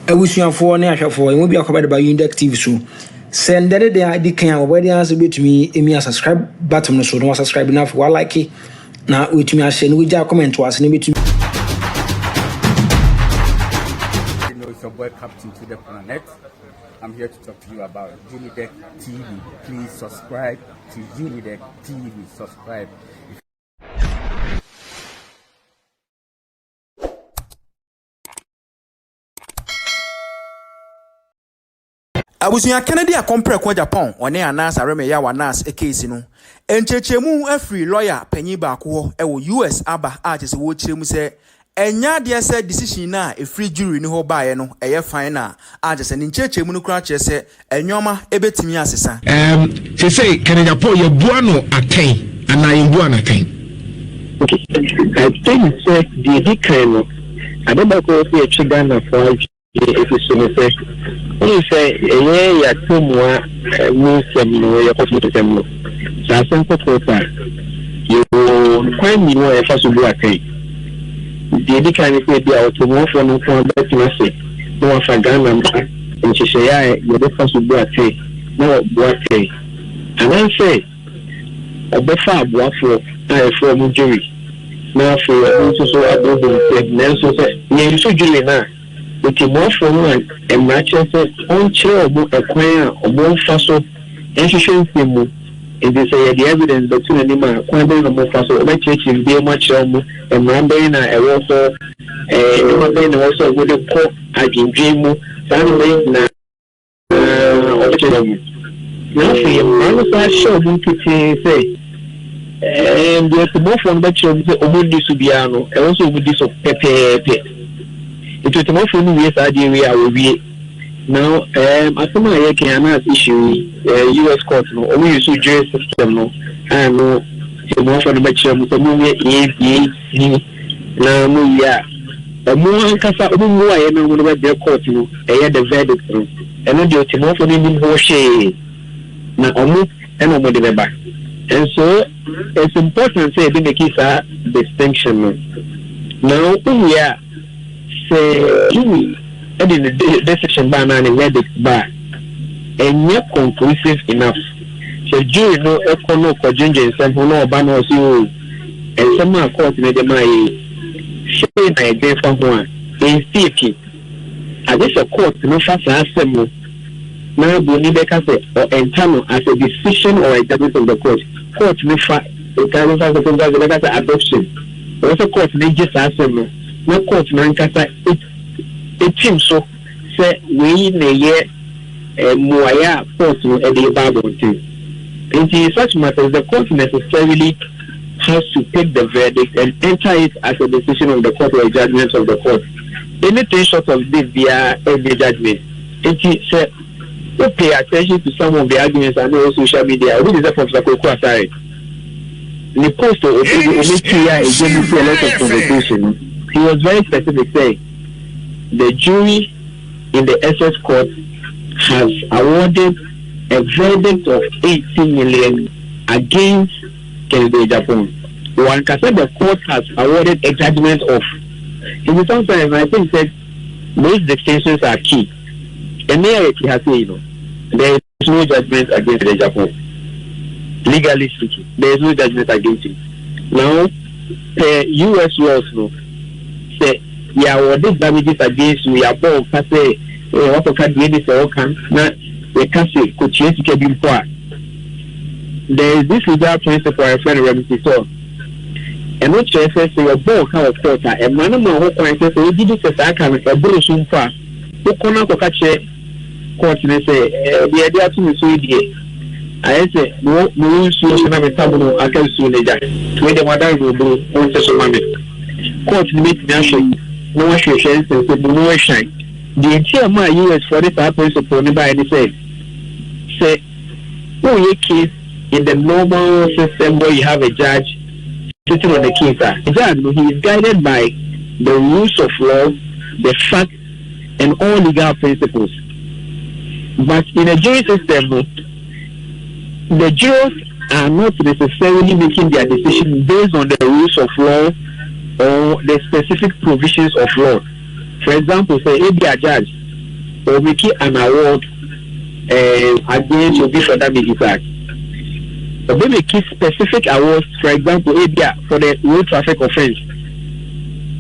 Ebusuafo ne ahwefo emu bi akobade ba Unidek TV so send the dey kan obodi answer betumi emi subscribe button no so no subscribe na for like na wetumi a share no we comment was ne betumi. You know, it's your boy Captain to the Planet. I'm here to talk to you about Unidek TV. Please subscribe to Unidek TV. Subscribe. Abusuya Kennedy a compare kwa Agyapong one Anaa sareme ya wanas case no enchechemu afri lawyer panyi ba ko ewo US aba a chese wo chiremu se enya de se decision na free jury ni ho baaye no eye fine na a chese ni enchechemu no kura chese enwoma ebetimi asesa say Agyapong ye bua no aten ana ye bua na aten. Okay, I think the kind of I don't know if you trigger na for if you say you say ya tumwa musem no ya kofu tem no sa senko total you kwani no e fa so bu akai the kind of be out to more for no for that you say no fa Ghana and she say ya you fa so bu akai no bu akai and I say obefa abuafo na for mu jury na for so above na so say you so jury na the more from a matches on chair book a choir or more fossil efficient thing in this the evidence between animal quite a more fossil my church is very much and remembering a also also with a court I can dream now for your man show to say and there's more from that show the Subiano and also with this of Pepe. It was more for me yes idea we now asoma I can issue US court no we use jury system no and no more for the match so mo we na mo ya mo ankasa mo wa ye no no be court no the verdict no and no the more for me ho hwe na omo and omo de ba and so it's important say they make a distinction no now we are say you in the decision ban and verdict bar and not conclusive enough. So jury no econo ko ginger and no ban was you and some court made my say na dey for one in safety. At this court no fast assembly now Unidek say or internal as a decision or a judgment of the court. Court no fast the adoption. Also court no just assembly. No court man kasa it seems so say we na ye moya court no e dey bible thing. In such matters the court necessarily has to take the verdict and enter it as a decision of the court or a judgment of the court. Anything short of this via every judgment. It say we pay attention to some of the arguments I know on social media. What is that from Sakoko Asare? The post or a lot of conversation. He was very specific saying the jury in the SS court has awarded a verdict of 18 million against Kennedy Agyapong. One can say the court has awarded a judgment of. In some time, I think that those distinctions are key. And there he has said, there is no judgment against Agyapong. Legally speaking, there is no judgment against him. Now, US laws no. Say, yeah, what these damages against we are both say, what can do this or can not we can say could change to be poor. There is this legal principle I find remedy so. And what you say your both how of course a man who can say we did this I can a brush so far. Who can not catch court and say the idea to me so I say no so na me tabu I can soon later. To the mother will do on so mama. Court meet me no one should share so no shine. The entire my US for this principle by any say oh your case in the normal system where you have a judge sitting on the case. He is guided by the rules of law, the facts, and all legal principles. But in a jury system, the jurors are not necessarily making their decision based on the rules of law or the specific provisions of law. For example, say if they are judge, or make an award against your bishop that may act. But they make specific awards, for example, for the road traffic offense,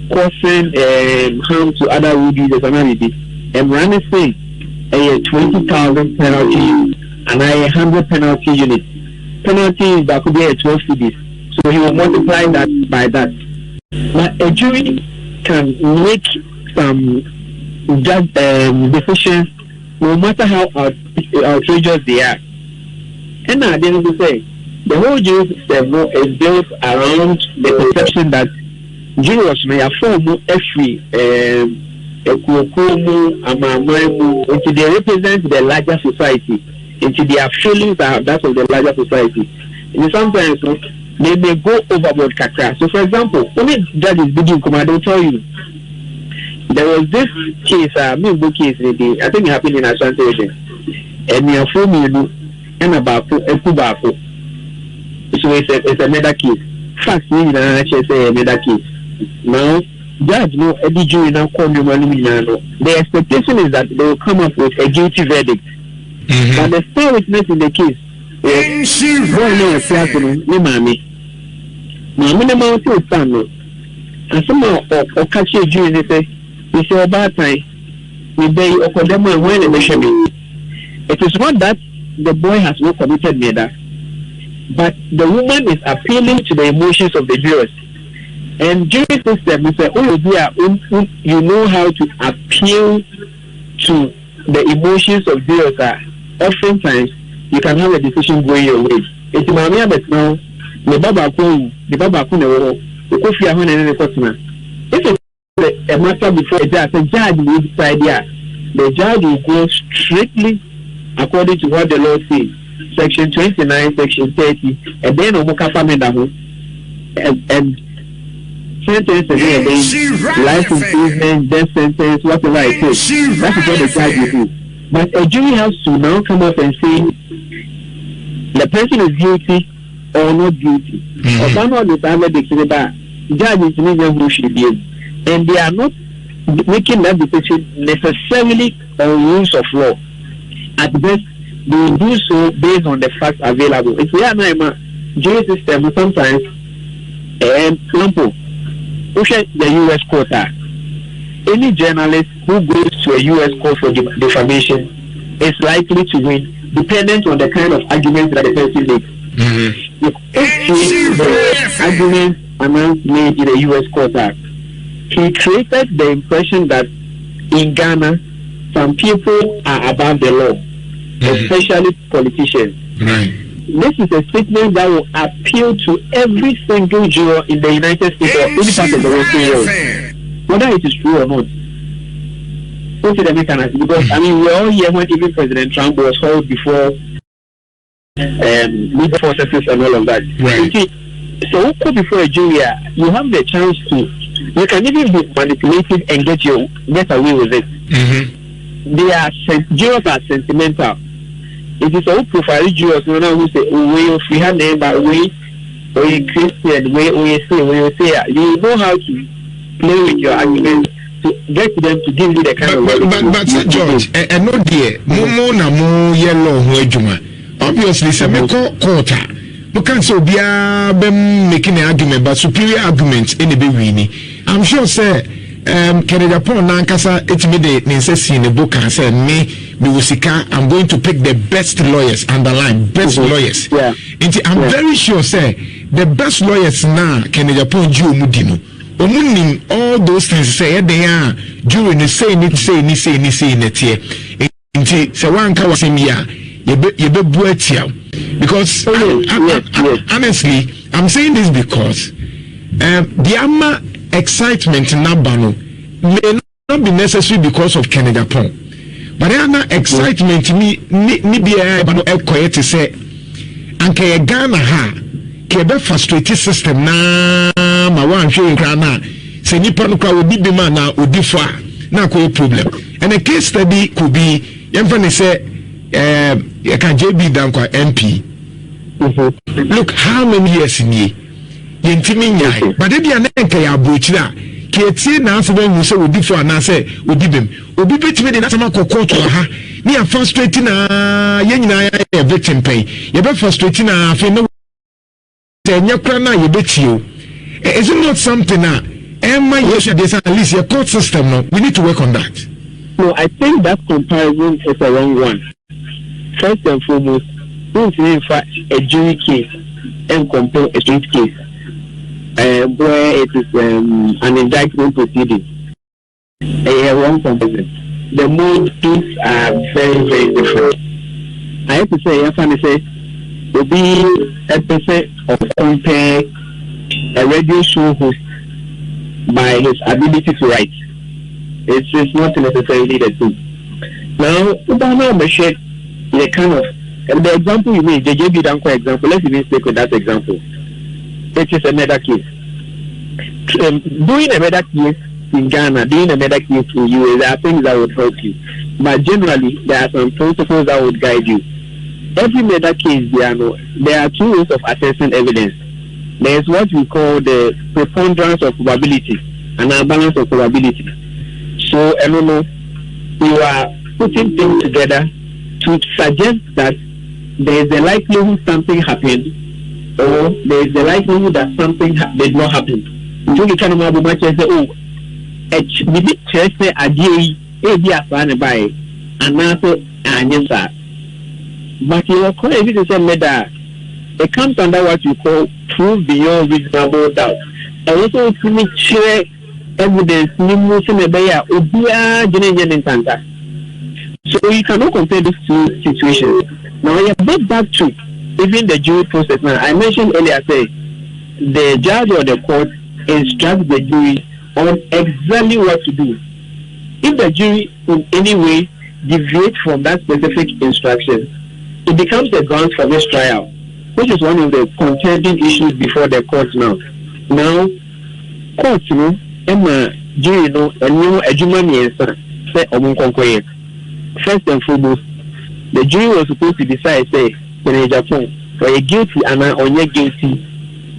causing harm to other road users and everything. And running saying a 20,000 penalty and a 100 penalty unit. Penalty that could be a 12 cities. So he will multiply that by that. But a jury can make some decisions no matter how outrageous they are. And at the end of the day, the whole jury system is built around the perception that jurors may form every until they represent the larger society, until their feelings are that of the larger society. And sometimes they may go overboard kakra. So for example, when a judge is being command, they'll tell you there was this case, I think it happened in Ashanti region, and we are forming and about a kubako. So it's a murder case. Facts mean that it's a murder case. Now, judge no every jury now call me the expectation is that they will come up with a guilty verdict. But the star witness in the case is and somehow or catch a jury and say, we say about time, we bay or condemn and when it is not that the boy has not committed murder, but the woman is appealing to the emotions of the jurors. And jury system is you know how to appeal to the emotions of jurors. Oftentimes you can have a decision going your way. It's my now the Baba if it's a matter before a judge will decide the judge will go strictly according to what the law says. Section 29, Section 30, and then and sentence again, life imprisonment, death sentence, whatever it is. That is what the judge will do. But a jury has to now come up and say the person is guilty or not guilty. Or someone is either the judge is who should be, and they are not making that decision necessarily on rules of law. At best, they will do so based on the facts available. If we are not a jury system, sometimes example. The U.S. court. Any journalist who goes to a U.S. court for defamation is likely to win, dependent on the kind of arguments that the person makes. If the arguments made in the U.S. court, he created the impression that in Ghana, some people are above the law, especially politicians. This is a statement that will appeal to every single juror in the United States or any part of the Western world, whether it is true or not. What's the mechanism? Because I mean, we're all here when even President Trump was held before legal processes and all of that. So before a jury, you have the chance to, you can even be manipulated and get away with it. Jurors are sentimental. It is all profile jurors who say, we have name, but we Christian, we say, you know how to play with your arguments to get them to give you the kind of. But George, no dear, Momo na mo yellow wejuma. Obviously, some quarter. No can so be making an argument, but superior arguments in the bewini. I'm sure, sir. Ghanapolitics nankasa etimide ninsesi in the book and said me Wusika, I'm going to pick the best lawyers, underline best lawyers. I'm very sure say the best lawyers now Ghanapolitics Jew mudino omunim all those things say they are during the say it here inti say one ka wasimia yebe buetia because honestly I'm saying this because the ama excitement nabano may not be necessary because of Ghanapolitics, but there are not excitement me be able to say anke Ghana ha kebe frustrated system na ma wan hwe krana se nipa no kwa obi be man na odifo na ko problem and a case study could be yemfa say you can JB Dankwa MP. Look how many years in ye yentimi nyai but they be an enka ya brochira Keti na asebe hu se odi for na se odi bem obi betime de na sama kokoto ha ni ya frustrate na ye nyina ya victim pay ye be frustrate na afi no enya kra na ye betio. Is it not something na Emma yes at least your court system no we need to work on that. No, I think that comparison is a wrong one. First and foremost, don't in fact a jury case and compare a street case where it is an indictment proceeding. A wrong comparison. The motives are very, very different. I have to say, will be a percent of compare a radio show host by his ability to write. It's not necessarily the truth. Now, the kind of the example you made, the JB Danko example, let's even stick with that example. It is a murder case. Doing a murder case in Ghana, doing a murder case in US, there are things that would help you. But generally, there are some principles that would guide you. Every murder case, there are two ways of assessing evidence. There is what we call the preponderance of probability and a balance of probability. So, you are putting things together to suggest that there is a likelihood something happened, or there is a likelihood that something did not happen. So you can have much as oh, maybe just say a day, a year by another answer. But you are quite easy to say murder. It comes under what you call proof beyond reasonable doubt. And also to share evidence so you cannot compare these two situations. Now you get back to even the jury process. Now I mentioned earlier, say the judge or the court instructs the jury on exactly what to do. If the jury in any way deviates from that specific instruction, it becomes a ground for mistrial, which is one of the contending issues before the court now. Now, court, Emma, jury, and a human answer, say, first and foremost, the jury was supposed to decide, say, in Agyapong, for a guilty Anaa or not guilty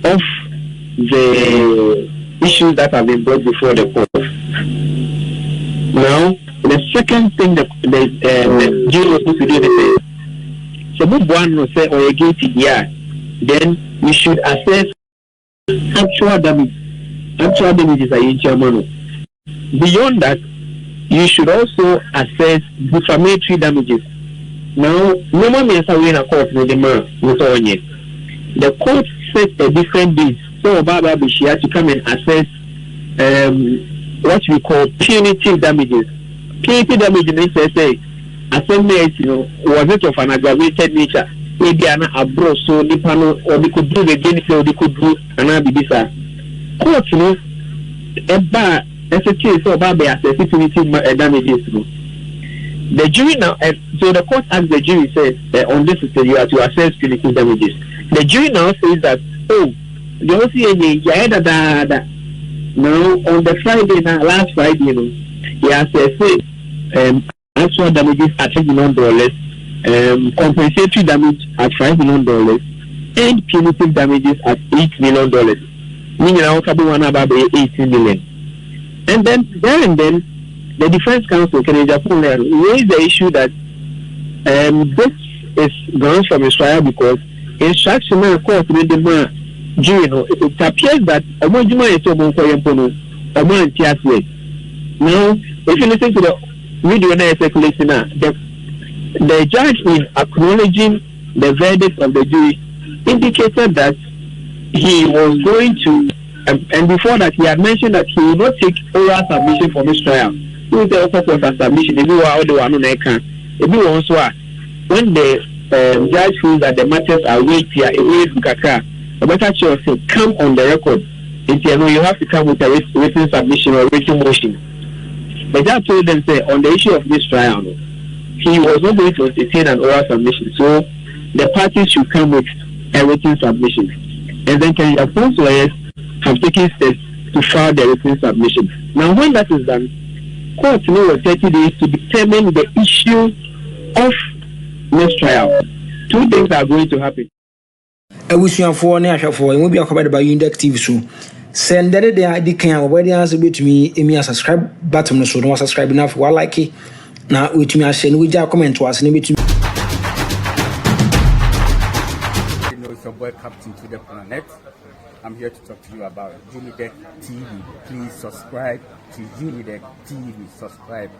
of the issues that have been brought before the court. Now, the second thing the jury was supposed to do is say, so one will say, or a guilty, yeah, then we should assess actual damage. Actual damages are in Germany. Beyond that, you should also assess defamatory damages. Now, no means are in a court with the man with all yet. The court set a different date. So Baba Bishia to come and assess what we call punitive damages. Punitive damages means say assessment, was it of an aggravated nature? Maybe an abroad so the panel or they could do the against or they could do an abisa. Court, a bar. As a case of punitive damages. The jury now, so the court asked the jury, says, on this you are to assess punitive damages. The jury now says that, oh, the OCA, now on the Friday, last Friday, he has said, actual damages at $5 million, compensatory damage at $5 million, and punitive damages at $8 million. Meaning, I'll cover one about $18 million. And then, the defense counsel, Agyapong, raised the issue that this is grounds for mistrial because instruction of court with the man, jury, it appears that Omojuma is so now, if you listen to the video that is circulating now, the judge, in acknowledging the verdict of the jury, indicated that he was going to. And before that, he had mentioned that he will not take oral submission for mistrial. He will take oral submission. If you are the one who can, if you also are, when the judge feels that the matters are weightier, a better choice to come on the record. You have to come with a written submission or written motion. The judge told them, say, on the issue of mistrial, he was not going to entertain an oral submission. So the parties should come with a written submission. And then Agyapong's lawyers have taken steps to file the written submission. Now, when that is done, court will 30 days to determine the issue of mistrial. Two things are going to happen. Abusuafoɔ ne ahwɛfoɔ ɛmu bi akɔbɛde ba Unidek TV so send the day di kan a wobɛde answer betumi emi subscribe button no so no subscribe na for like na wetumi a share no wogya comment was na betumi It's your boy Captain to the Planet. I'm here to talk to you about Unidek TV. Please subscribe to Unidek TV. Subscribe.